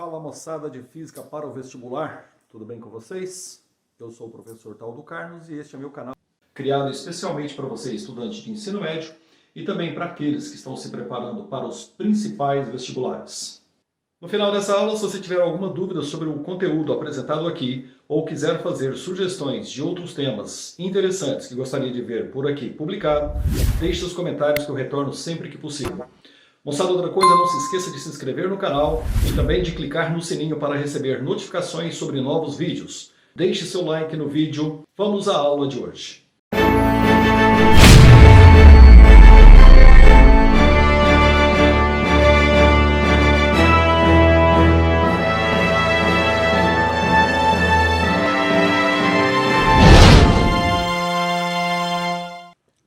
Fala moçada de Física para o Vestibular, tudo bem com vocês? Eu sou o professor Taldo Carlos e este é meu canal, criado especialmente para você, estudante de ensino médio, e também para aqueles que estão se preparando para os principais vestibulares. No final dessa aula, se você tiver alguma dúvida sobre o conteúdo apresentado aqui, ou quiser fazer sugestões de outros temas interessantes que gostaria de ver por aqui publicado, deixe seus comentários que eu retorno sempre que possível. Moçada, outra coisa, não se esqueça de se inscrever no canal e também de clicar no sininho para receber notificações sobre novos vídeos. Deixe seu like no vídeo. Vamos à aula de hoje.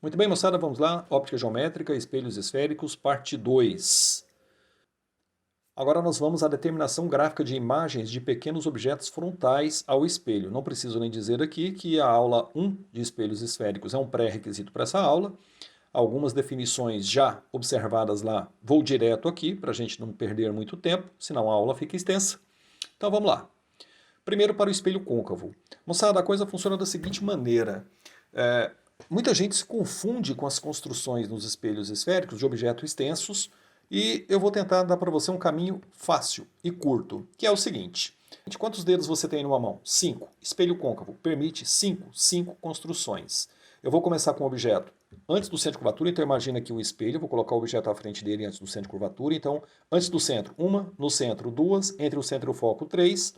Muito bem, moçada, vamos lá. Óptica geométrica, espelhos esféricos, parte 2. Agora nós vamos à determinação gráfica de imagens de pequenos objetos frontais ao espelho. Não preciso nem dizer aqui que a aula 1 de espelhos esféricos é um pré-requisito para essa aula. Algumas definições já observadas lá, vou direto aqui, para a gente não perder muito tempo, senão a aula fica extensa. Então vamos lá. Primeiro para o espelho côncavo. Moçada, a coisa funciona da seguinte maneira. Muita gente se confunde com as construções nos espelhos esféricos de objetos extensos e eu vou tentar dar para você um caminho fácil e curto, que é o seguinte. Quantos dedos você tem numa mão? 5. Espelho côncavo permite 5 construções. Eu vou começar com o objeto antes do centro de curvatura, então imagina aqui o espelho, vou colocar o objeto à frente dele antes do centro de curvatura, então antes do centro 1, no centro 2, entre o centro e o foco 3,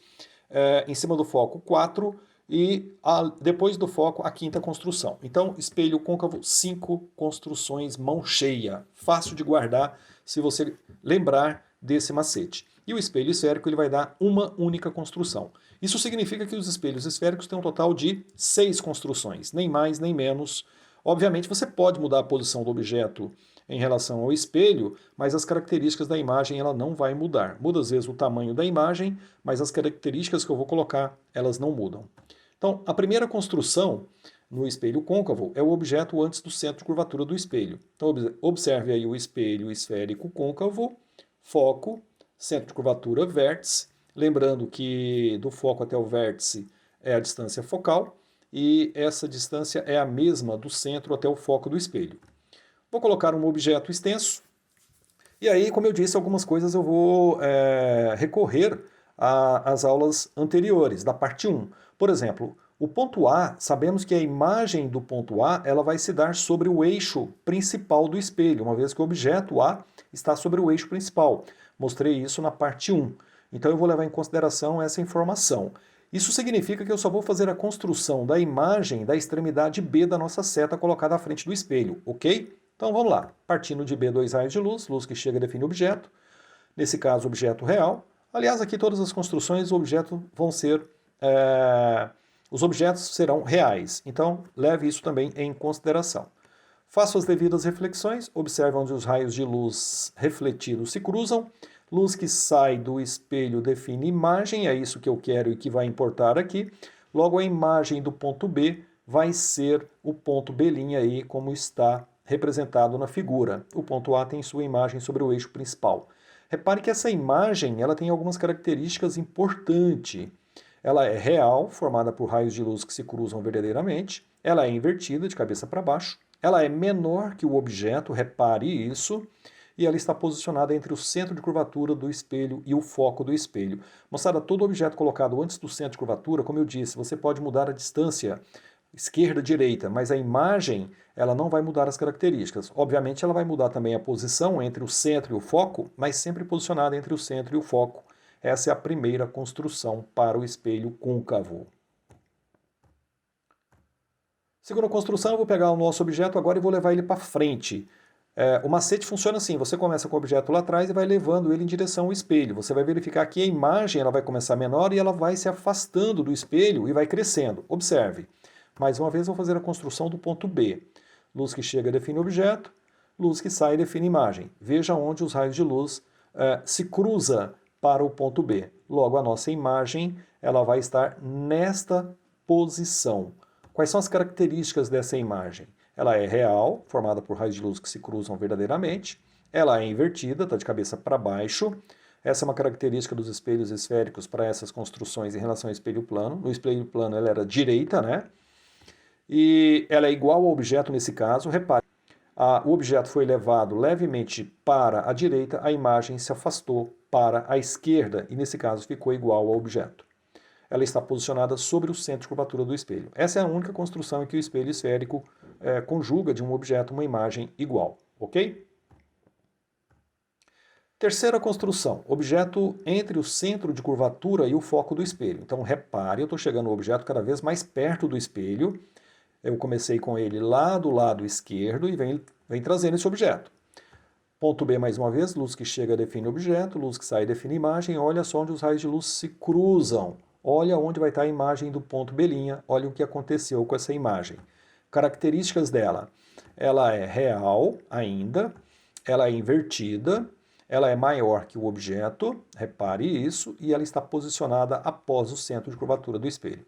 em cima do foco 4, e depois do foco a 5ª construção. Então, espelho côncavo, 5 construções, mão cheia. Fácil de guardar se você lembrar desse macete. E o espelho esférico ele vai dar uma única construção. Isso significa que os espelhos esféricos têm um total de 6 construções, nem mais nem menos. Obviamente você pode mudar a posição do objeto em relação ao espelho, mas as características da imagem ela não vai mudar. Muda às vezes o tamanho da imagem, mas as características que eu vou colocar, elas não mudam. Então, a primeira construção no espelho côncavo é o objeto antes do centro de curvatura do espelho. Então, observe aí o espelho esférico côncavo, foco, centro de curvatura, vértice. Lembrando que do foco até o vértice é a distância focal e essa distância é a mesma do centro até o foco do espelho. Vou colocar um objeto extenso e aí, como eu disse, algumas coisas eu vou recorrer às aulas anteriores, da parte 1. Por exemplo, o ponto A, sabemos que a imagem do ponto A ela vai se dar sobre o eixo principal do espelho, uma vez que o objeto A está sobre o eixo principal. Mostrei isso na parte 1. Então eu vou levar em consideração essa informação. Isso significa que eu só vou fazer a construção da imagem da extremidade B da nossa seta colocada à frente do espelho, ok? Então vamos lá. Partindo de B, 2 raios de luz, luz que chega define o objeto. Nesse caso, objeto real. Aliás, aqui todas as construções, os objetos serão reais. Então, leve isso também em consideração. Faço as devidas reflexões. Observe onde os raios de luz refletidos se cruzam. Luz que sai do espelho define imagem. É isso que eu quero e que vai importar aqui. Logo, a imagem do ponto B vai ser o ponto B' aí, como está representado na figura. O ponto A tem sua imagem sobre o eixo principal. Repare que essa imagem ela tem algumas características importantes. Ela é real, formada por raios de luz que se cruzam verdadeiramente. Ela é invertida, de cabeça para baixo. Ela é menor que o objeto, repare isso. E ela está posicionada entre o centro de curvatura do espelho e o foco do espelho. Moçada, todo objeto colocado antes do centro de curvatura, como eu disse, você pode mudar a distância esquerda, direita, mas a imagem ela não vai mudar as características. Obviamente ela vai mudar também a posição entre o centro e o foco, mas sempre posicionada entre o centro e o foco. Essa é a primeira construção para o espelho côncavo. Segunda construção, eu vou pegar o nosso objeto agora e vou levar ele para frente. O macete funciona assim, você começa com o objeto lá atrás e vai levando ele em direção ao espelho. Você vai verificar que a imagem ela vai começar menor e ela vai se afastando do espelho e vai crescendo. Observe. Mais uma vez, vou fazer a construção do ponto B. Luz que chega define objeto, luz que sai define imagem. Veja onde os raios de luz se cruzam para o ponto B. Logo, a nossa imagem ela vai estar nesta posição. Quais são as características dessa imagem? Ela é real, formada por raios de luz que se cruzam verdadeiramente. Ela é invertida, está de cabeça para baixo. Essa é uma característica dos espelhos esféricos para essas construções em relação ao espelho plano. No espelho plano ela era direita, né? E ela é igual ao objeto nesse caso. Repare, o objeto foi levado levemente para a direita, a imagem se afastou para a esquerda e nesse caso ficou igual ao objeto. Ela está posicionada sobre o centro de curvatura do espelho. Essa é a única construção em que o espelho esférico conjuga de um objeto uma imagem igual, ok? Terceira construção, objeto entre o centro de curvatura e o foco do espelho. Então repare, eu estou chegando no objeto cada vez mais perto do espelho. Eu comecei com ele lá do lado esquerdo e vem trazendo esse objeto. Ponto B mais uma vez, luz que chega define objeto, luz que sai define imagem. Olha só onde os raios de luz se cruzam. Olha onde vai estar a imagem do ponto B', olha o que aconteceu com essa imagem. Características dela, ela é real ainda, ela é invertida, ela é maior que o objeto, repare isso, e ela está posicionada após o centro de curvatura do espelho.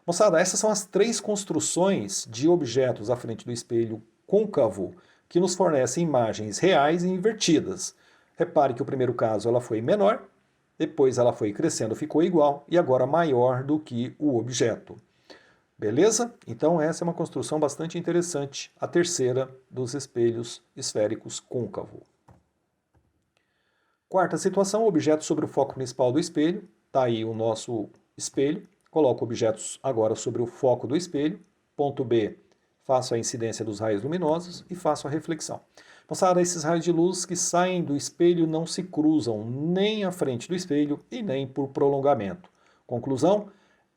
Moçada, essas são as três construções de objetos à frente do espelho côncavo que nos fornecem imagens reais e invertidas. Repare que o primeiro caso ela foi menor, depois ela foi crescendo, ficou igual, e agora maior do que o objeto. Beleza? Então essa é uma construção bastante interessante, a terceira dos espelhos esféricos côncavo. Quarta situação, objeto sobre o foco principal do espelho. Está aí o nosso espelho. Coloco objetos agora sobre o foco do espelho. Ponto B, faço a incidência dos raios luminosos e faço a reflexão. Moçada, esses raios de luz que saem do espelho não se cruzam nem à frente do espelho e nem por prolongamento. Conclusão,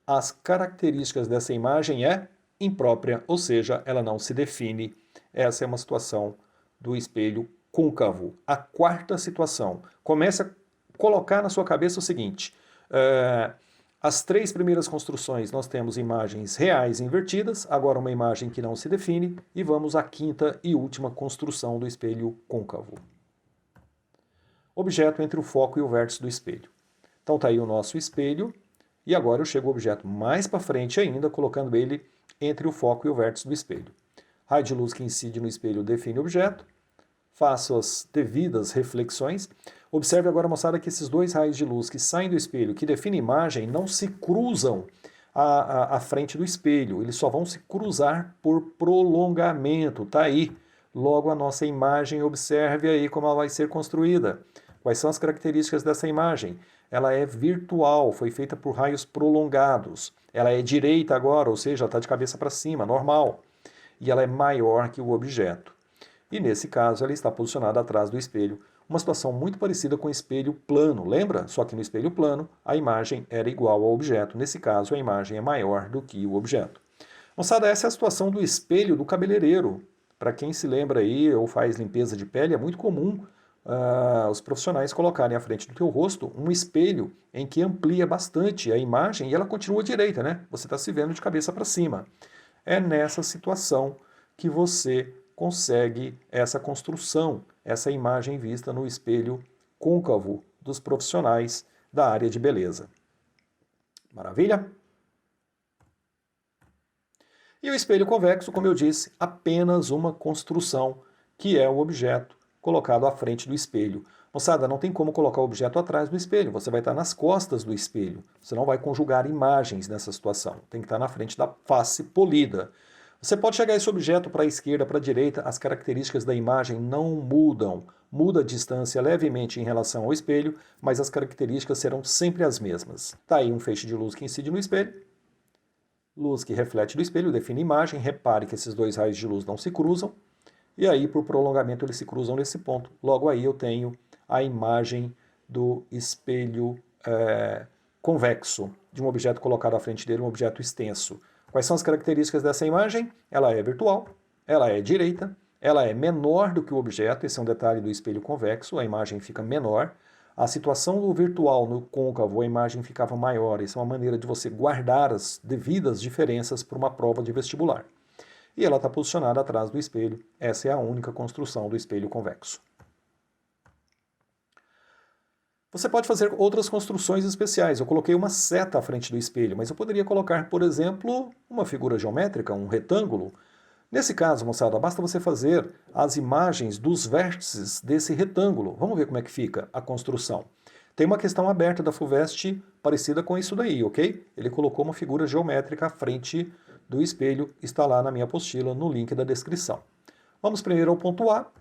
as características dessa imagem é imprópria, ou seja, ela não se define. Essa é uma situação do espelho côncavo. A quarta situação, comece a colocar na sua cabeça o seguinte, as três primeiras construções nós temos imagens reais invertidas, agora uma imagem que não se define, e vamos à quinta e última construção do espelho côncavo. Objeto entre o foco e o vértice do espelho. Então está aí o nosso espelho, e agora eu chego ao objeto mais para frente ainda, colocando ele entre o foco e o vértice do espelho. Raio de luz que incide no espelho define o objeto, faço as devidas reflexões. Observe agora, moçada, que esses dois raios de luz que saem do espelho, que definem a imagem, não se cruzam à frente do espelho, eles só vão se cruzar por prolongamento, tá aí. Logo a nossa imagem, observe aí como ela vai ser construída. Quais são as características dessa imagem? Ela é virtual, foi feita por raios prolongados. Ela é direita agora, ou seja, ela está de cabeça para cima, normal. E ela é maior que o objeto. E nesse caso ela está posicionada atrás do espelho. Uma situação muito parecida com o espelho plano, lembra? Só que no espelho plano a imagem era igual ao objeto. Nesse caso a imagem é maior do que o objeto. Moçada, essa é a situação do espelho do cabeleireiro. Para quem se lembra aí ou faz limpeza de pele, é muito comum os profissionais colocarem à frente do teu rosto um espelho em que amplia bastante a imagem e ela continua direita, né? Você está se vendo de cabeça para cima. É nessa situação que você consegue essa construção, essa imagem vista no espelho côncavo dos profissionais da área de beleza. Maravilha? E o espelho convexo, como eu disse, apenas uma construção, que é o objeto colocado à frente do espelho. Moçada, não tem como colocar o objeto atrás do espelho, você vai estar nas costas do espelho. Você não vai conjugar imagens nessa situação, tem que estar na frente da face polida. Você pode chegar esse objeto para a esquerda, para a direita, as características da imagem não mudam. Muda a distância levemente em relação ao espelho, mas as características serão sempre as mesmas. Está aí um feixe de luz que incide no espelho, luz que reflete do espelho, define imagem. Repare que esses dois raios de luz não se cruzam, e aí por prolongamento eles se cruzam nesse ponto. Logo aí eu tenho a imagem do espelho convexo, de um objeto colocado à frente dele, um objeto extenso. Quais são as características dessa imagem? Ela é virtual, ela é direita, ela é menor do que o objeto, esse é um detalhe do espelho convexo, a imagem fica menor. A situação do virtual no côncavo, a imagem ficava maior, isso é uma maneira de você guardar as devidas diferenças para uma prova de vestibular. E ela está posicionada atrás do espelho, essa é a única construção do espelho convexo. Você pode fazer outras construções especiais. Eu coloquei uma seta à frente do espelho, mas eu poderia colocar, por exemplo, uma figura geométrica, um retângulo. Nesse caso, moçada, basta você fazer as imagens dos vértices desse retângulo. Vamos ver como é que fica a construção. Tem uma questão aberta da FUVEST parecida com isso daí, ok? Ele colocou uma figura geométrica à frente do espelho, está lá na minha apostila, no link da descrição. Vamos primeiro ao ponto A.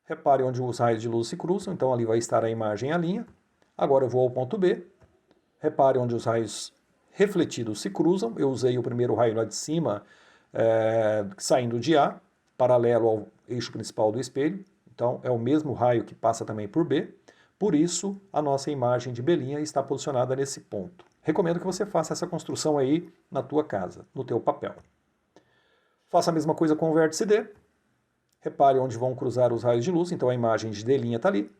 Repare onde os raios de luz se cruzam, então ali vai estar a imagem e a linha. Agora eu vou ao ponto B. Repare onde os raios refletidos se cruzam. Eu usei o primeiro raio lá de cima, saindo de A, paralelo ao eixo principal do espelho. Então é o mesmo raio que passa também por B. Por isso, a nossa imagem de B' está posicionada nesse ponto. Recomendo que você faça essa construção aí na tua casa, no teu papel. Faça a mesma coisa com o vértice D. Repare onde vão cruzar os raios de luz, então a imagem de D' está ali.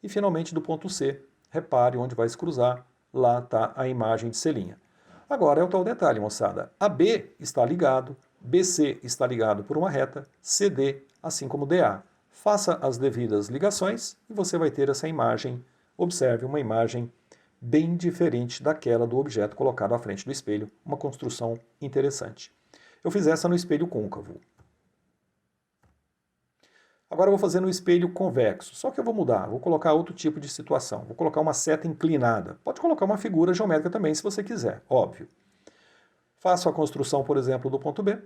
E finalmente do ponto C, repare onde vai se cruzar, lá está a imagem de C'. Agora é o tal detalhe, moçada. AB está ligado, BC está ligado por uma reta, CD, assim como DA. Faça as devidas ligações e você vai ter essa imagem. Observe uma imagem bem diferente daquela do objeto colocado à frente do espelho. Uma construção interessante. Eu fiz essa no espelho côncavo. Agora eu vou fazer no espelho convexo, só que eu vou mudar, vou colocar outro tipo de situação. Vou colocar uma seta inclinada. Pode colocar uma figura geométrica também, se você quiser, óbvio. Faço a construção, por exemplo, do ponto B,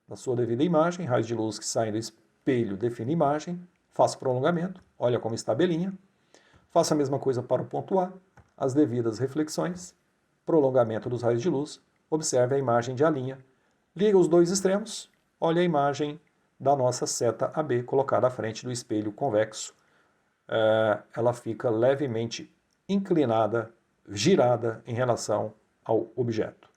da sua devida imagem, raios de luz que saem do espelho define imagem, faço prolongamento, olha como está a belinha. Faço a mesma coisa para o ponto A, as devidas reflexões, prolongamento dos raios de luz, observe a imagem de A', liga os dois extremos, olha a imagem da nossa seta AB colocada à frente do espelho convexo. Ela fica levemente inclinada, girada em relação ao objeto.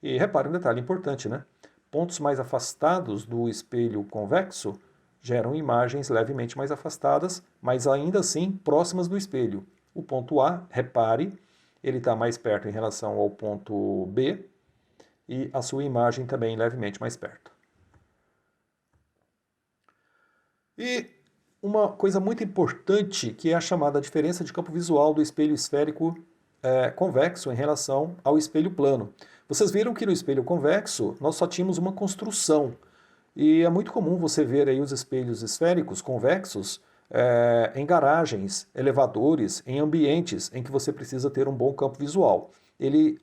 E repare um detalhe importante, né? Pontos mais afastados do espelho convexo geram imagens levemente mais afastadas, mas ainda assim próximas do espelho. O ponto A, repare, ele está mais perto em relação ao ponto B e a sua imagem também levemente mais perto. E uma coisa muito importante que é a chamada diferença de campo visual do espelho esférico convexo em relação ao espelho plano. Vocês viram que no espelho convexo nós só tínhamos uma construção. E é muito comum você ver aí os espelhos esféricos convexos em garagens, elevadores, em ambientes em que você precisa ter um bom campo visual. Ele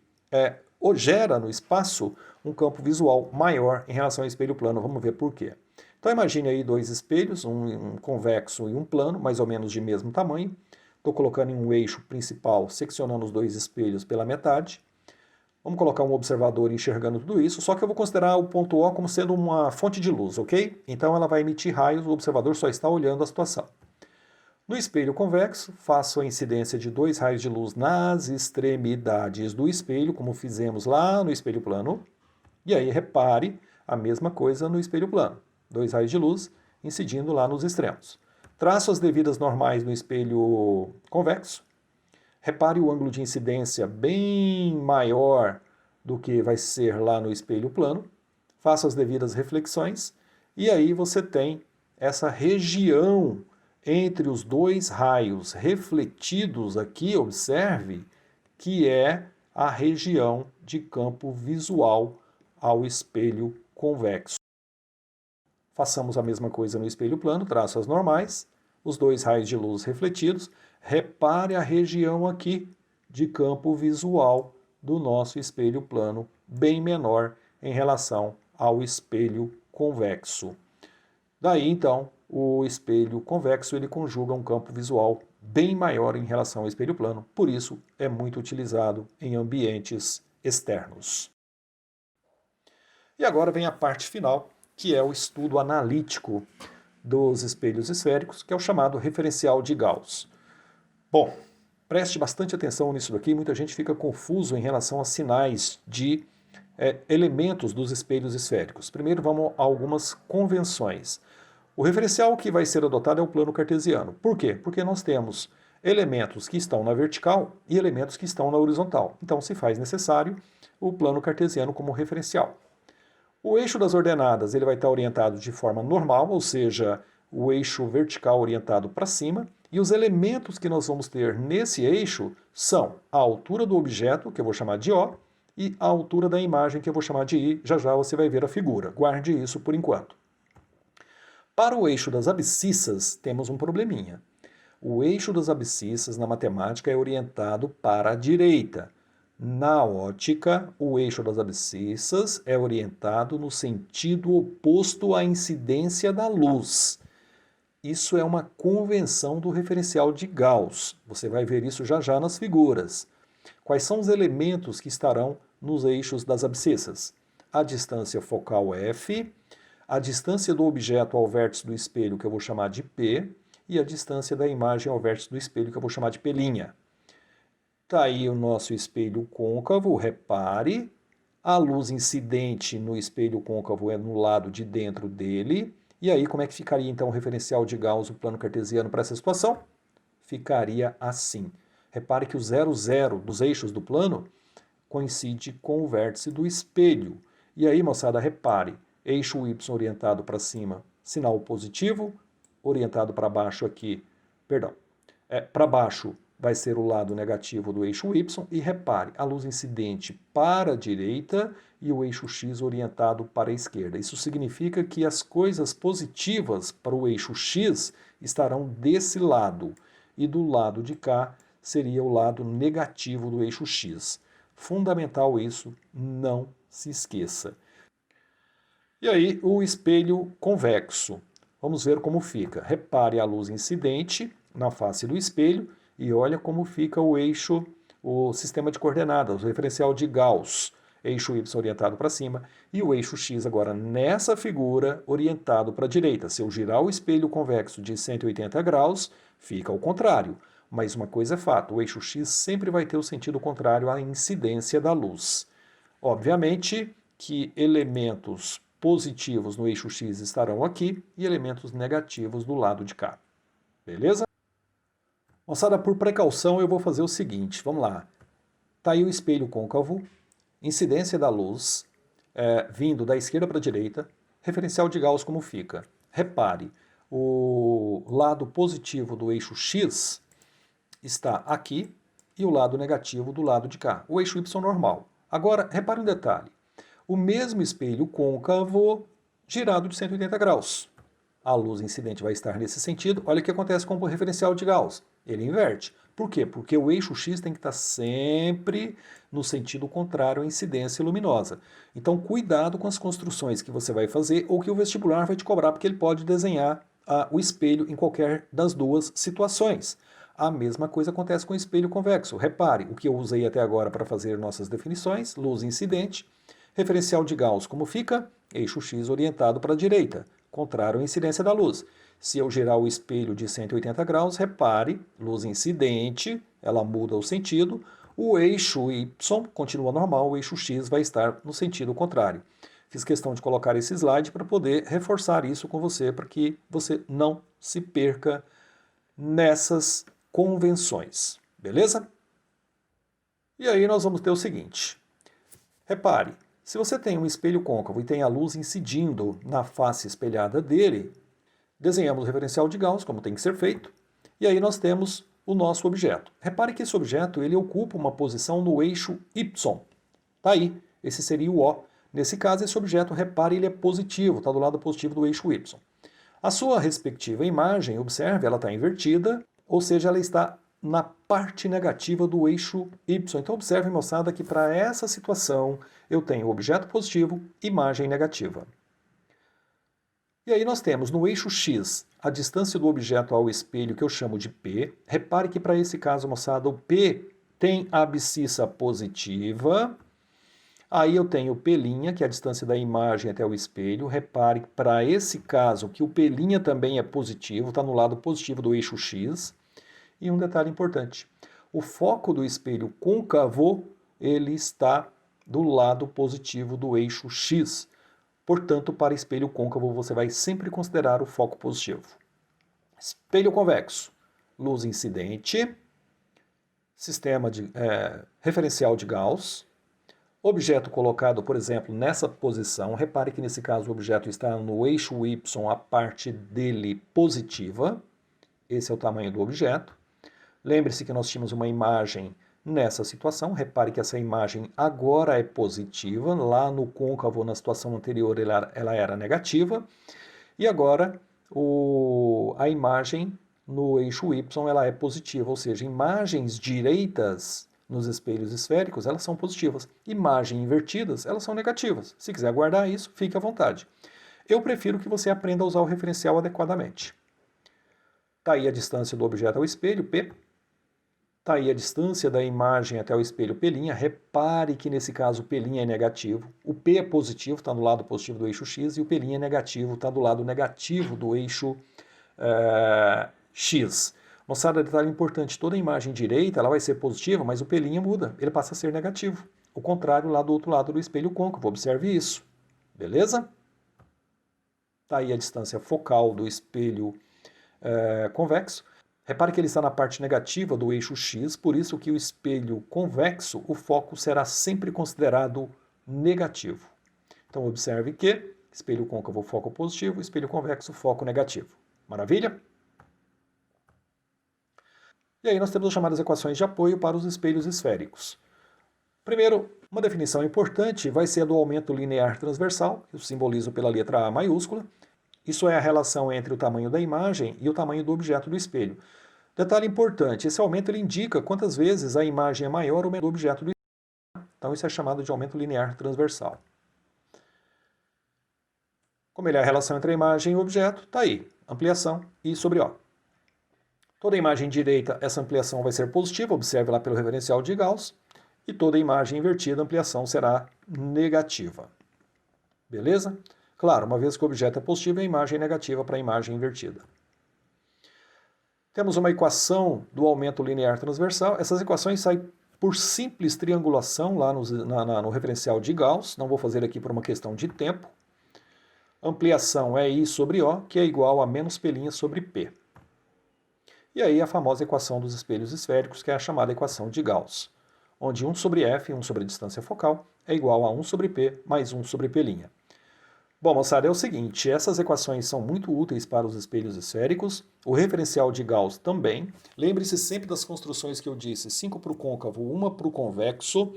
gera no espaço um campo visual maior em relação ao espelho plano. Vamos ver por quê. Então imagine aí dois espelhos, um convexo e um plano, mais ou menos de mesmo tamanho. Estou colocando em um eixo principal, seccionando os dois espelhos pela metade. Vamos colocar um observador enxergando tudo isso, só que eu vou considerar o ponto O como sendo uma fonte de luz, ok? Então ela vai emitir raios, o observador só está olhando a situação. No espelho convexo, faço a incidência de dois raios de luz nas extremidades do espelho, como fizemos lá no espelho plano. E aí repare a mesma coisa no espelho plano. Dois raios de luz incidindo lá nos extremos. Traço as devidas normais no espelho convexo. Repare o ângulo de incidência bem maior do que vai ser lá no espelho plano. Faço as devidas reflexões. E aí você tem essa região entre os dois raios refletidos aqui, observe, que é a região de campo visual ao espelho convexo. Façamos a mesma coisa no espelho plano, traço as normais, os dois raios de luz refletidos. Repare a região aqui de campo visual do nosso espelho plano, bem menor em relação ao espelho convexo. Daí, então, o espelho convexo ele conjuga um campo visual bem maior em relação ao espelho plano, por isso é muito utilizado em ambientes externos. E agora vem a parte final, que é o estudo analítico dos espelhos esféricos, que é o chamado referencial de Gauss. Bom, preste bastante atenção nisso daqui, muita gente fica confuso em relação a sinais de elementos dos espelhos esféricos. Primeiro vamos a algumas convenções. O referencial que vai ser adotado é o plano cartesiano. Por quê? Porque nós temos elementos que estão na vertical e elementos que estão na horizontal. Então se faz necessário o plano cartesiano como referencial. O eixo das ordenadas ele vai estar orientado de forma normal, ou seja, o eixo vertical orientado para cima, e os elementos que nós vamos ter nesse eixo são a altura do objeto, que eu vou chamar de O, e a altura da imagem, que eu vou chamar de I. Já já você vai ver a figura. Guarde isso por enquanto. Para o eixo das abscissas, temos um probleminha. O eixo das abscissas na matemática é orientado para a direita. Na ótica, o eixo das abscissas é orientado no sentido oposto à incidência da luz. Isso é uma convenção do referencial de Gauss. Você vai ver isso já já nas figuras. Quais são os elementos que estarão nos eixos das abscissas? A distância focal f, a distância do objeto ao vértice do espelho, que eu vou chamar de P, e a distância da imagem ao vértice do espelho, que eu vou chamar de P'. Está aí o nosso espelho côncavo, repare, a luz incidente no espelho côncavo é no lado de dentro dele. E aí, como é que ficaria então o referencial de Gauss, o plano cartesiano, para essa situação? Ficaria assim. Repare que o 0, 0 dos eixos do plano coincide com o vértice do espelho. E aí, moçada, repare, eixo Y orientado para cima, sinal positivo, orientado para baixo aqui, perdão, para baixo vai ser o lado negativo do eixo Y, e repare, a luz incidente para a direita e o eixo X orientado para a esquerda. Isso significa que as coisas positivas para o eixo X estarão desse lado, e do lado de cá seria o lado negativo do eixo X. Fundamental isso, não se esqueça. E aí, o espelho convexo. Vamos ver como fica. Repare a luz incidente na face do espelho e olha como fica o eixo, o sistema de coordenadas, o referencial de Gauss. Eixo Y orientado para cima e o eixo X agora nessa figura orientado para a direita. Se eu girar o espelho convexo de 180 graus, fica ao contrário. Mas uma coisa é fato, o eixo X sempre vai ter o sentido contrário à incidência da luz. Obviamente que elementos positivos no eixo X estarão aqui e elementos negativos do lado de cá. Beleza? Moçada, por precaução eu vou fazer o seguinte, vamos lá. Está aí o espelho côncavo, incidência da luz, vindo da esquerda para a direita, referencial de Gauss como fica. Repare, o lado positivo do eixo X está aqui e o lado negativo do lado de cá, o eixo Y normal. Agora, repare um detalhe, o mesmo espelho côncavo girado de 180 graus. A luz incidente vai estar nesse sentido. Olha o que acontece com o referencial de Gauss. Ele inverte. Por quê? Porque o eixo X tem que estar sempre no sentido contrário à incidência luminosa. Então, cuidado com as construções que você vai fazer ou que o vestibular vai te cobrar, porque ele pode desenhar o espelho em qualquer das duas situações. A mesma coisa acontece com o espelho convexo. Repare, o que eu usei até agora para fazer nossas definições, luz incidente, referencial de Gauss, como fica? Eixo X orientado para a direita, contrário à incidência da luz. Se eu girar o espelho de 180 graus, repare, luz incidente, ela muda o sentido, o eixo Y continua normal, o eixo X vai estar no sentido contrário. Fiz questão de colocar esse slide para poder reforçar isso com você, para que você não se perca nessas convenções, beleza? E aí nós vamos ter o seguinte, repare, se você tem um espelho côncavo e tem a luz incidindo na face espelhada dele, desenhamos o referencial de Gauss, como tem que ser feito, e aí nós temos o nosso objeto. Repare que esse objeto ele ocupa uma posição no eixo Y. Está aí, esse seria o O. Nesse caso, esse objeto, repare, ele é positivo, está do lado positivo do eixo Y. A sua respectiva imagem, observe, ela está invertida, ou seja, ela está na parte negativa do eixo Y. Então observe, moçada, que para essa situação eu tenho objeto positivo, imagem negativa. E aí nós temos no eixo X a distância do objeto ao espelho, que eu chamo de P. Repare que para esse caso, moçada, o P tem a abscissa positiva. Aí eu tenho o P', que é a distância da imagem até o espelho. Repare para esse caso que o P' também é positivo, está no lado positivo do eixo X. E um detalhe importante, o foco do espelho côncavo, ele está do lado positivo do eixo X. Portanto, para espelho côncavo, você vai sempre considerar o foco positivo. Espelho convexo, luz incidente, sistema de referencial de Gauss, objeto colocado, por exemplo, nessa posição. Repare que nesse caso o objeto está no eixo Y, a parte dele positiva. Esse é o tamanho do objeto. Lembre-se que nós tínhamos uma imagem nessa situação. Repare que essa imagem agora é positiva. Lá no côncavo, na situação anterior, ela era negativa. E agora a imagem no eixo Y ela é positiva, ou seja, imagens direitas nos espelhos esféricos, elas são positivas. Imagens invertidas, elas são negativas. Se quiser guardar isso, fique à vontade. Eu prefiro que você aprenda a usar o referencial adequadamente. Está aí a distância do objeto ao espelho, P. Está aí a distância da imagem até o espelho, P'. Repare que nesse caso o P' é negativo. O P é positivo, está no lado positivo do eixo X, e o P' é negativo, está do lado negativo do eixo X. Moçada, detalhe importante, toda imagem direita ela vai ser positiva, mas o P' muda, ele passa a ser negativo. O contrário lá do outro lado do espelho côncavo, observe isso. Beleza? Está aí a distância focal do espelho convexo. Repare que ele está na parte negativa do eixo X, por isso que o espelho convexo, o foco será sempre considerado negativo. Então observe que espelho côncavo, foco positivo, espelho convexo, foco negativo. Maravilha? E aí nós temos as chamadas equações de apoio para os espelhos esféricos. Primeiro, uma definição importante vai ser a do aumento linear transversal, que eu simbolizo pela letra A maiúscula. Isso é a relação entre o tamanho da imagem e o tamanho do objeto do espelho. Detalhe importante, esse aumento ele indica quantas vezes a imagem é maior ou menor do objeto do espelho. Então isso é chamado de aumento linear transversal. Como ele é a relação entre a imagem e o objeto, está aí, ampliação I sobre O. Toda imagem direita, essa ampliação vai ser positiva, observe lá pelo referencial de Gauss, e toda imagem invertida, a ampliação será negativa. Beleza? Claro, uma vez que o objeto é positivo, a imagem é negativa para a imagem invertida. Temos uma equação do aumento linear transversal. Essas equações saem por simples triangulação lá no referencial de Gauss. Não vou fazer aqui por uma questão de tempo. Ampliação é I sobre O, que é igual a menos P' sobre P. E aí a famosa equação dos espelhos esféricos, que é a chamada equação de Gauss, onde 1 sobre F, 1 sobre a distância focal, é igual a 1 sobre P mais 1 sobre P'. Bom, moçada, é o seguinte, essas equações são muito úteis para os espelhos esféricos, o referencial de Gauss também. Lembre-se sempre das construções que eu disse, 5 para o côncavo, 1 para o convexo.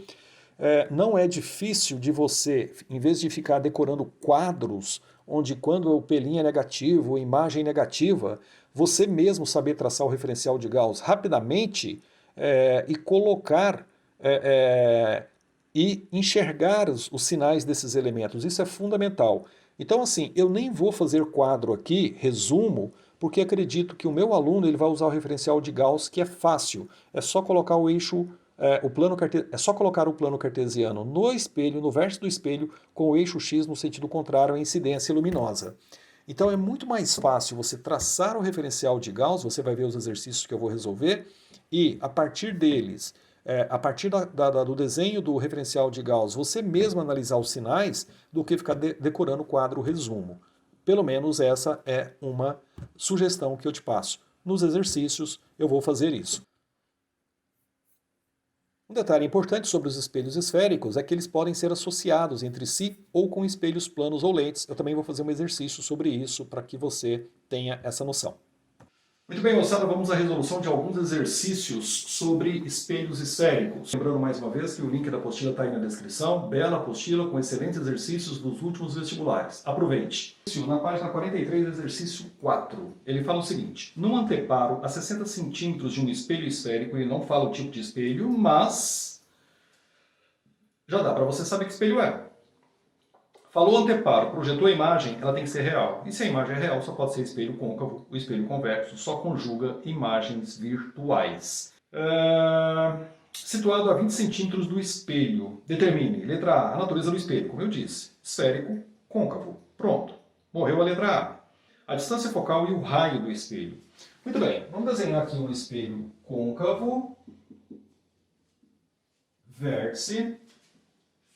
Não é difícil de você, em vez de ficar decorando quadros, onde quando o P' é negativo, imagem negativa, você mesmo saber traçar o referencial de Gauss rapidamente e colocar e enxergar os sinais desses elementos. Isso é fundamental. Então, assim, eu nem vou fazer quadro aqui, resumo, porque acredito que o meu aluno ele vai usar o referencial de Gauss, que é fácil. É só colocar o eixo, é só colocar o plano cartesiano no espelho, no vértice do espelho, com o eixo X no sentido contrário à incidência luminosa. Então é muito mais fácil você traçar o referencial de Gauss, você vai ver os exercícios que eu vou resolver, e a partir deles, a partir do desenho do referencial de Gauss, você mesmo analisar os sinais, do que ficar decorando o quadro resumo. Pelo menos essa é uma sugestão que eu te passo. Nos exercícios eu vou fazer isso. Um detalhe importante sobre os espelhos esféricos é que eles podem ser associados entre si ou com espelhos planos ou lentes. Eu também vou fazer um exercício sobre isso para que você tenha essa noção. Muito bem, moçada, vamos à resolução de alguns exercícios sobre espelhos esféricos. Lembrando mais uma vez que o link da apostila está aí na descrição. Bela apostila com excelentes exercícios dos últimos vestibulares. Aproveite. Na página 43, exercício 4, ele fala o seguinte: num anteparo a 60 centímetros de um espelho esférico, ele não fala o tipo de espelho, mas já dá para você saber que espelho é. Falou anteparo, projetou a imagem, ela tem que ser real. E se a imagem é real, só pode ser espelho côncavo. O espelho convexo só conjuga imagens virtuais. Situado a 20 centímetros do espelho. Determine, letra A, a natureza do espelho. Como eu disse, esférico, côncavo. Pronto. Morreu a letra A. A distância focal e o raio do espelho. Muito bem, vamos desenhar aqui um espelho côncavo. Vértice,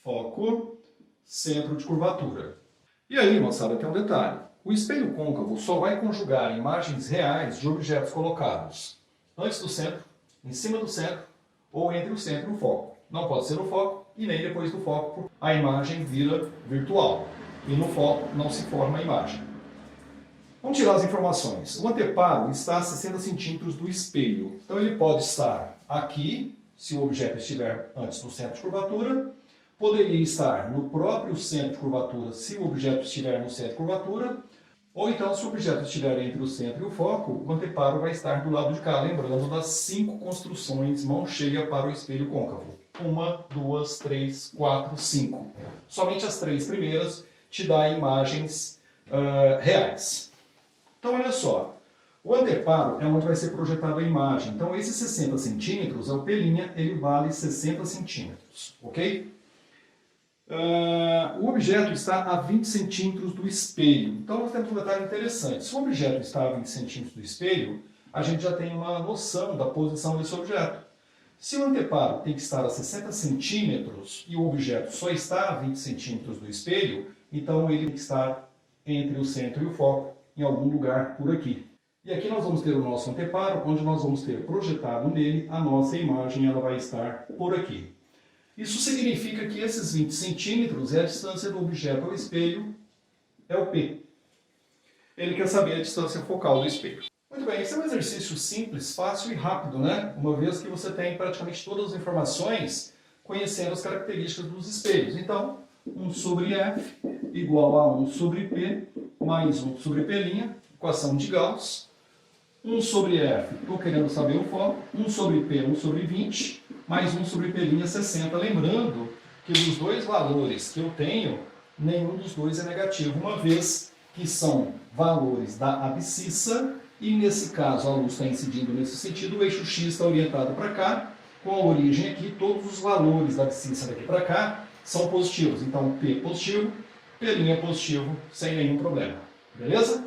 foco, centro de curvatura. E aí, moçada, tem um detalhe. O espelho côncavo só vai conjugar imagens reais de objetos colocados antes do centro, em cima do centro ou entre o centro e o foco. Não pode ser no foco e nem depois do foco. A imagem vira virtual e no foco não se forma a imagem. Vamos tirar as informações. O anteparo está a 60 centímetros do espelho. Então ele pode estar aqui, se o objeto estiver antes do centro de curvatura. Poderia estar no próprio centro de curvatura, se o objeto estiver no centro de curvatura, Ou então, se o objeto estiver entre o centro e o foco, o anteparo vai estar do lado de cá, lembrando das 5 construções mão cheia para o espelho côncavo. 1, 2, 3, 4, 5. Somente as 3 primeiras te dá imagens reais. Então, olha só. O anteparo é onde vai ser projetada a imagem. Então, esses 60 centímetros, o P', ele vale 60 centímetros, ok? O objeto está a 20 centímetros do espelho. Então, nós temos um detalhe interessante. Se o objeto está a 20 centímetros do espelho, a gente já tem uma noção da posição desse objeto. Se o anteparo tem que estar a 60 centímetros e o objeto só está a 20 centímetros do espelho, então ele tem que estar entre o centro e o foco, em algum lugar por aqui. E aqui nós vamos ter o nosso anteparo, onde nós vamos ter projetado nele a nossa imagem, ela vai estar por aqui. Isso significa que esses 20 centímetros é a distância do objeto ao espelho, é o P. Ele quer saber a distância focal do espelho. Muito bem, esse é um exercício simples, fácil e rápido, né? Uma vez que você tem praticamente todas as informações conhecendo as características dos espelhos. Então, 1 sobre F igual a 1 sobre P mais 1 sobre P', equação de Gauss. 1 sobre F, estou querendo saber o foco, 1 sobre P, 1 sobre 20, mais 1 sobre P', 60. Lembrando que dos dois valores que eu tenho, nenhum dos dois é negativo, uma vez que são valores da abscissa, e nesse caso a luz está incidindo nesse sentido, o eixo X está orientado para cá, com a origem aqui, todos os valores da abscissa daqui para cá são positivos. Então P positivo, P' positivo, sem nenhum problema. Beleza?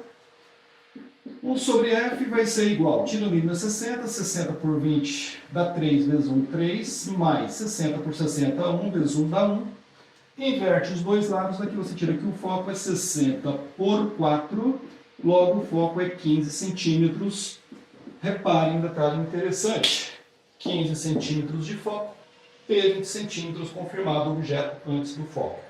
1 sobre F vai ser igual, tira o mínimo é 60, 60 por 20 dá 3 vezes 1, 3, mais 60 por 60, 1 vezes 1 dá 1. Inverte os dois lados, daqui você tira que o foco é 60 por 4, logo o foco é 15 centímetros. Reparem um detalhe interessante, 15 centímetros de foco, P 20 centímetros, confirmado o objeto antes do foco.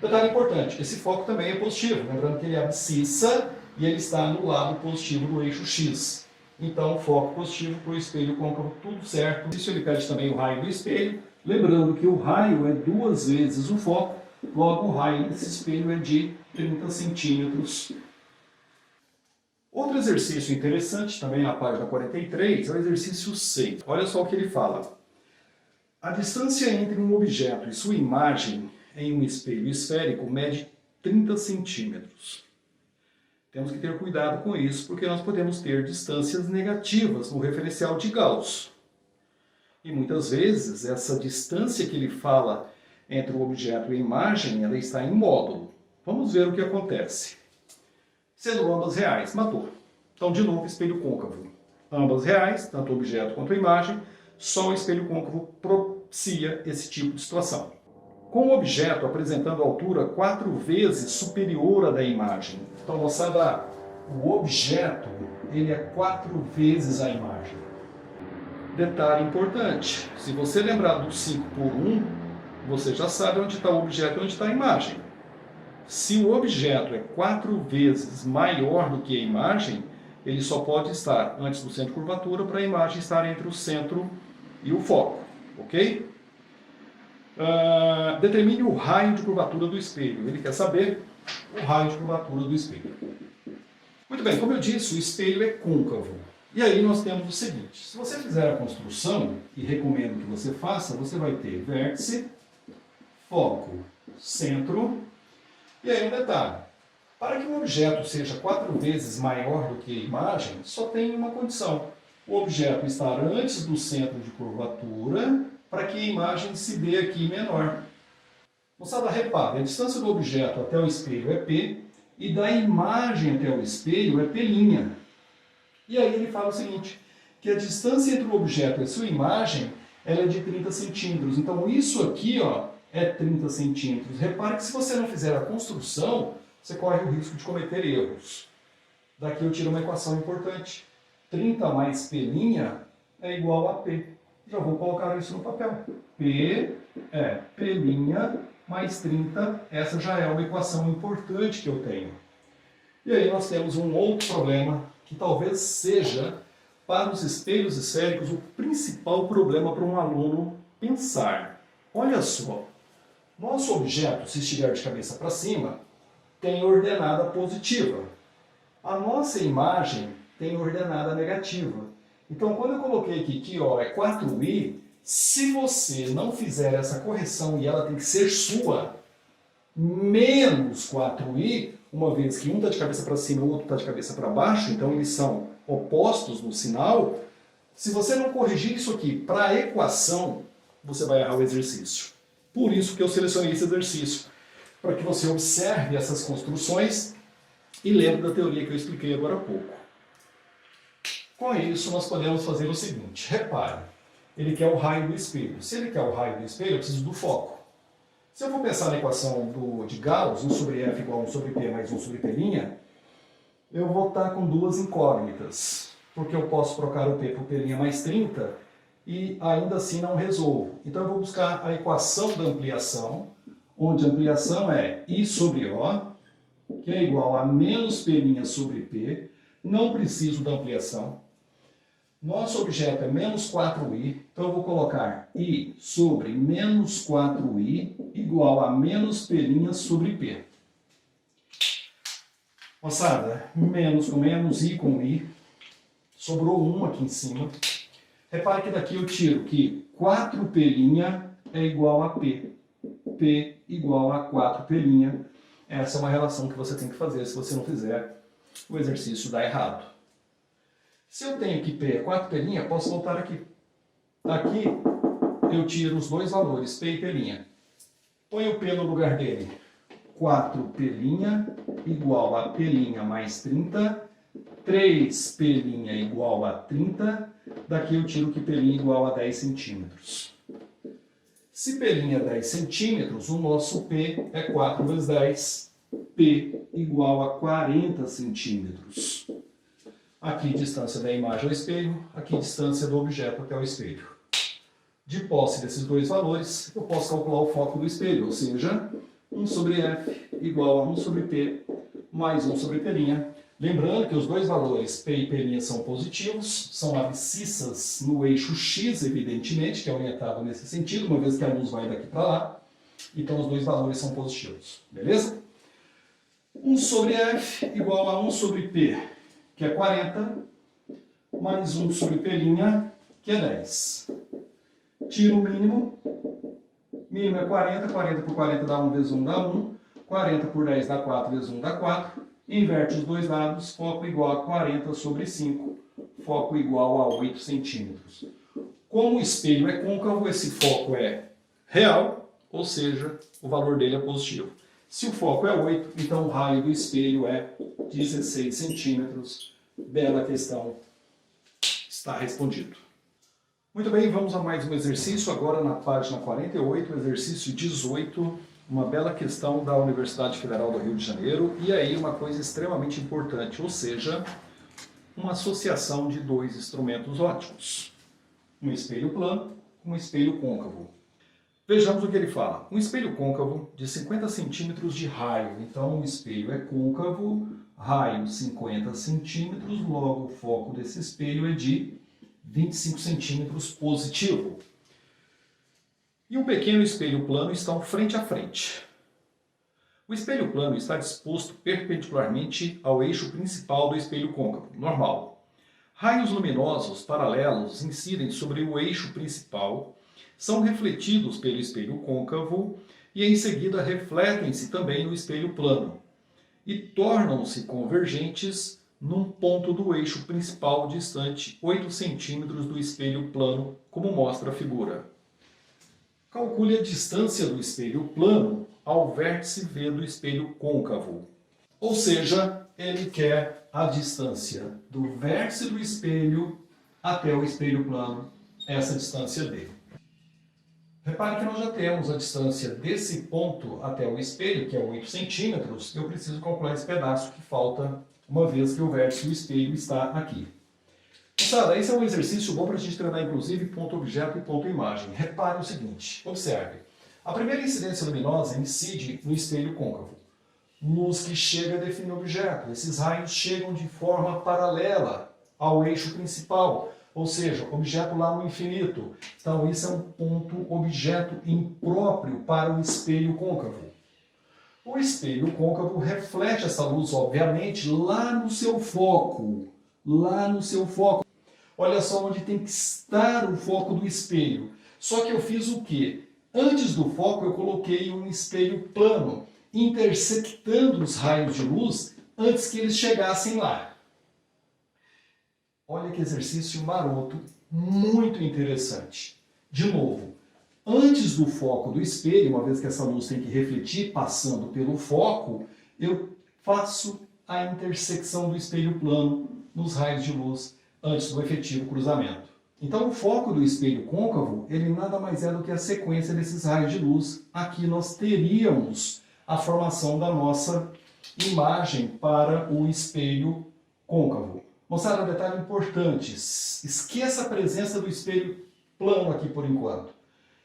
Detalhe importante, esse foco também é positivo, lembrando que ele é abscissa, e ele está no lado positivo do eixo X. Então, foco positivo para o espelho côncavo, tudo certo. Isso ele pede também o raio do espelho. Lembrando que o raio é 2 vezes o foco, logo o raio desse espelho é de 30 centímetros. Outro exercício interessante, também na página 43, é o exercício 6. Olha só o que ele fala. A distância entre um objeto e sua imagem em um espelho esférico mede 30 centímetros. Temos que ter cuidado com isso, porque nós podemos ter distâncias negativas no referencial de Gauss. E muitas vezes, essa distância que ele fala entre o objeto e a imagem, ela está em módulo. Vamos ver o que acontece. Sendo ambas reais, matou. Então, de novo, espelho côncavo. Ambas reais, tanto o objeto quanto a imagem, só o espelho côncavo propicia esse tipo de situação. Com o objeto apresentando altura 4 vezes superior à da imagem. Então, moçada, o objeto ele é 4 vezes a imagem. Detalhe importante, se você lembrar do 5 por 1, você já sabe onde está o objeto e onde está a imagem. Se o objeto é 4 vezes maior do que a imagem, ele só pode estar antes do centro de curvatura para a imagem estar entre o centro e o foco, ok? Determine o raio de curvatura do espelho. Ele quer saber o raio de curvatura do espelho. Muito bem, como eu disse, o espelho é côncavo. E aí nós temos o seguinte, se você fizer a construção, e recomendo que você faça, você vai ter vértice, foco, centro, e aí um detalhe. Para que um objeto seja 4 vezes maior do que a imagem, só tem uma condição. O objeto estar antes do centro de curvatura, para que a imagem se dê aqui menor. Moçada, repare, a distância do objeto até o espelho é P, e da imagem até o espelho é P'. E aí ele fala o seguinte, que a distância entre o objeto e a sua imagem ela é de 30 centímetros. Então isso aqui ó, é 30 centímetros. Repare que se você não fizer a construção, você corre o risco de cometer erros. Daqui eu tiro uma equação importante. 30 mais P' é igual a P. Já vou colocar isso no papel. P é P' mais 30. Essa já é uma equação importante que eu tenho. E aí nós temos um outro problema que talvez seja, para os espelhos esféricos, o principal problema para um aluno pensar. Olha só, nosso objeto, se estiver de cabeça para cima, tem ordenada positiva. A nossa imagem tem ordenada negativa. Então, quando eu coloquei aqui que ó, é 4i, se você não fizer essa correção e ela tem que ser sua, menos 4i, uma vez que um está de cabeça para cima e o outro está de cabeça para baixo, então eles são opostos no sinal, se você não corrigir isso aqui para a equação, você vai errar o exercício. Por isso que eu selecionei esse exercício, para que você observe essas construções e lembre da teoria que eu expliquei agora há pouco. Com isso, nós podemos fazer o seguinte, repare, ele quer o raio do espelho. Se ele quer o raio do espelho, eu preciso do foco. Se eu vou pensar na equação de Gauss, 1 sobre F igual a 1 sobre P mais 1 sobre P', eu vou estar com duas incógnitas, porque eu posso trocar o P por P' mais 30 e ainda assim não resolvo. Então eu vou buscar a equação da ampliação, onde a ampliação é I sobre O, que é igual a menos P' sobre P, não preciso da ampliação. Nosso objeto é menos 4i, então eu vou colocar i sobre menos 4i igual a menos P' sobre P. Moçada, menos com menos, i com i, sobrou 1 aqui em cima. Repare que daqui eu tiro que 4P' é igual a P. P igual a 4P'. Essa é uma relação que você tem que fazer. Se você não fizer, o exercício dá errado. Se eu tenho que P é 4P', posso voltar aqui. Aqui eu tiro os dois valores, P e P'. Põe o P no lugar dele. 4P' igual a P' mais 30. 3P' igual a 30. Daqui eu tiro que P' igual a 10 centímetros. Se P' é 10 centímetros, o nosso P é 4 vezes 10. P igual a 40 centímetros. Aqui distância da imagem ao espelho, aqui distância do objeto até o espelho. De posse desses dois valores, eu posso calcular o foco do espelho, ou seja, 1 sobre F igual a 1 sobre P mais 1 sobre P'. Lembrando que os dois valores P e P' são positivos, são abscissas no eixo X, evidentemente, que é orientado nesse sentido, uma vez que a luz vai daqui para lá. Então os dois valores são positivos, beleza? 1 sobre F igual a 1 sobre P, que é 40, mais 1 sobre P', que é 10. Tiro o mínimo. Mínimo é 40, 40 por 40 dá 1 vezes 1 dá 1, 40 por 10 dá 4 vezes 1 dá 4. Inverte os dois lados, foco igual a 40 sobre 5, foco igual a 8 centímetros. Como o espelho é côncavo, esse foco é real, ou seja, o valor dele é positivo. Se o foco é 8, então o raio do espelho é 16 centímetros. Bela questão, está respondido. Muito bem, vamos a mais um exercício, agora na página 48, exercício 18, uma bela questão da Universidade Federal do Rio de Janeiro, e aí uma coisa extremamente importante, ou seja, uma associação de dois instrumentos ópticos, um espelho plano com um espelho côncavo. Vejamos o que ele fala. Um espelho côncavo de 50 centímetros de raio. Então, o espelho é côncavo, raio 50 centímetros, logo o foco desse espelho é de 25 centímetros positivo. E um pequeno espelho plano estão frente a frente. O espelho plano está disposto perpendicularmente ao eixo principal do espelho côncavo, normal. Raios luminosos paralelos incidem sobre o eixo principal, são refletidos pelo espelho côncavo e em seguida refletem-se também no espelho plano e tornam-se convergentes num ponto do eixo principal distante 8 centímetros do espelho plano, como mostra a figura. Calcule a distância do espelho plano ao vértice V do espelho côncavo. Ou seja, ele quer a distância do vértice do espelho até o espelho plano, essa distância dele. Repare que nós já temos a distância desse ponto até o espelho, que é 8 centímetros. Eu preciso calcular esse pedaço que falta, uma vez que o vértice do espelho está aqui. Moçada, esse é um exercício bom para a gente treinar, inclusive, ponto objeto e ponto imagem. Repare o seguinte, observe. A primeira incidência luminosa incide no espelho côncavo. Luz que chega a definir o objeto. Esses raios chegam de forma paralela ao eixo principal, ou seja, objeto lá no infinito. Então, isso é um ponto objeto impróprio para o espelho côncavo. O espelho côncavo reflete essa luz, obviamente, lá no seu foco. Lá no seu foco. Olha só onde tem que estar o foco do espelho. Só que eu fiz o quê? Antes do foco eu coloquei um espelho plano, intersectando os raios de luz antes que eles chegassem lá. Olha que exercício maroto, muito interessante. De novo, antes do foco do espelho, uma vez que essa luz tem que refletir passando pelo foco, eu faço a intersecção do espelho plano nos raios de luz antes do efetivo cruzamento. Então o foco do espelho côncavo, ele nada mais é do que a sequência desses raios de luz. Aqui nós teríamos a formação da nossa imagem para o espelho côncavo. Moçada, um detalhe importante, esqueça a presença do espelho plano aqui por enquanto.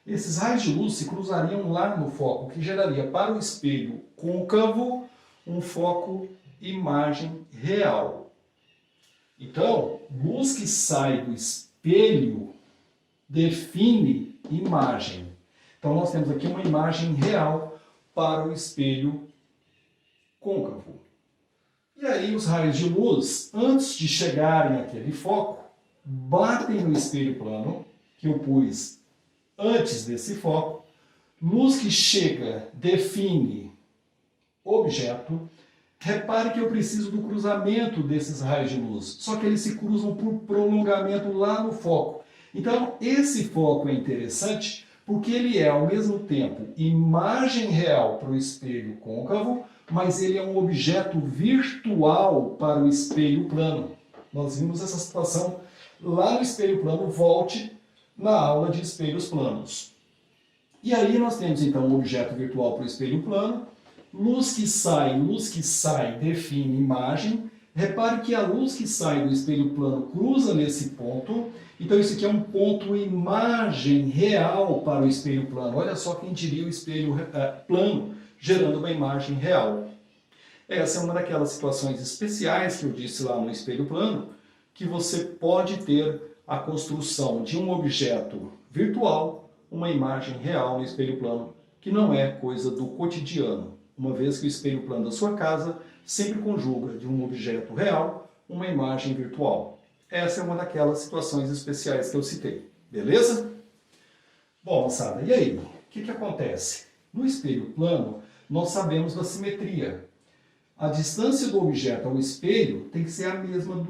Esses raios de luz se cruzariam lá no foco, o que geraria para o espelho côncavo um foco imagem real. Então, luz que sai do espelho define imagem. Então nós temos aqui uma imagem real para o espelho côncavo. E aí os raios de luz, antes de chegarem àquele foco, batem no espelho plano, que eu pus antes desse foco. Luz que chega define objeto. Repare que eu preciso do cruzamento desses raios de luz, só que eles se cruzam por prolongamento lá no foco. Então, esse foco é interessante porque ele é, ao mesmo tempo, imagem real para o espelho côncavo, mas ele é um objeto virtual para o espelho plano. Nós vimos essa situação lá no espelho plano, volte na aula de espelhos planos. E aí nós temos, então, um objeto virtual para o espelho plano. Luz que sai define imagem. Repare que a luz que sai do espelho plano cruza nesse ponto. Então isso aqui é um ponto imagem real para o espelho plano. Olha só quem diria o espelho plano gerando uma imagem real. Essa é uma daquelas situações especiais que eu disse lá no espelho plano, que você pode ter a construção de um objeto virtual, uma imagem real no espelho plano, que não é coisa do cotidiano. Uma vez que o espelho plano da sua casa sempre conjuga de um objeto real uma imagem virtual. Essa é uma daquelas situações especiais que eu citei. Beleza? Bom, moçada, e aí? O que acontece? No espelho plano, nós sabemos da simetria. A distância do objeto ao espelho tem que ser a mesma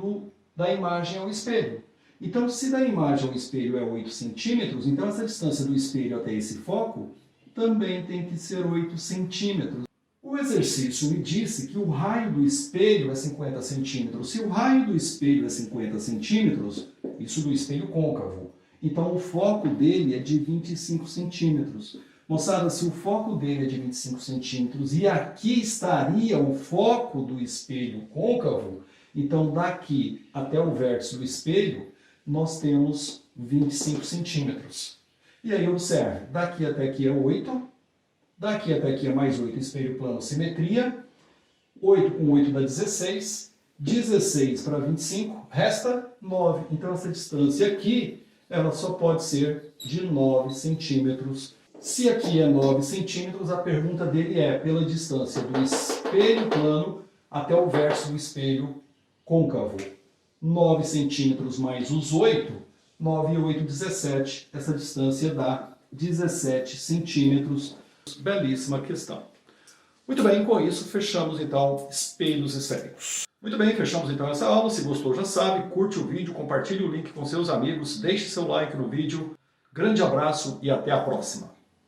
da imagem ao espelho. Então, se da imagem ao espelho é 8 centímetros, então essa distância do espelho até esse foco também tem que ser 8 centímetros. O exercício me disse que o raio do espelho é 50 centímetros. Se o raio do espelho é 50 centímetros, isso do espelho côncavo, então o foco dele é de 25 centímetros. Moçada, se o foco dele é de 25 centímetros e aqui estaria o foco do espelho côncavo, então daqui até o vértice do espelho, nós temos 25 centímetros. E aí observe, daqui até aqui é 8, daqui até aqui é mais 8, espelho plano simetria, 8 com 8 dá 16, 16 para 25, resta 9. Então essa distância aqui, ela só pode ser de 9 centímetros. Se aqui é 9 centímetros, a pergunta dele é pela distância do espelho plano até o vértice do espelho côncavo. 9 centímetros mais os 8, 9 e 8, 17. Essa distância dá 17 centímetros. Belíssima questão. Muito bem, com isso fechamos então espelhos esféricos. Muito bem, fechamos então essa aula. Se gostou já sabe, curte o vídeo, compartilhe o link com seus amigos, deixe seu like no vídeo. Grande abraço e até a próxima.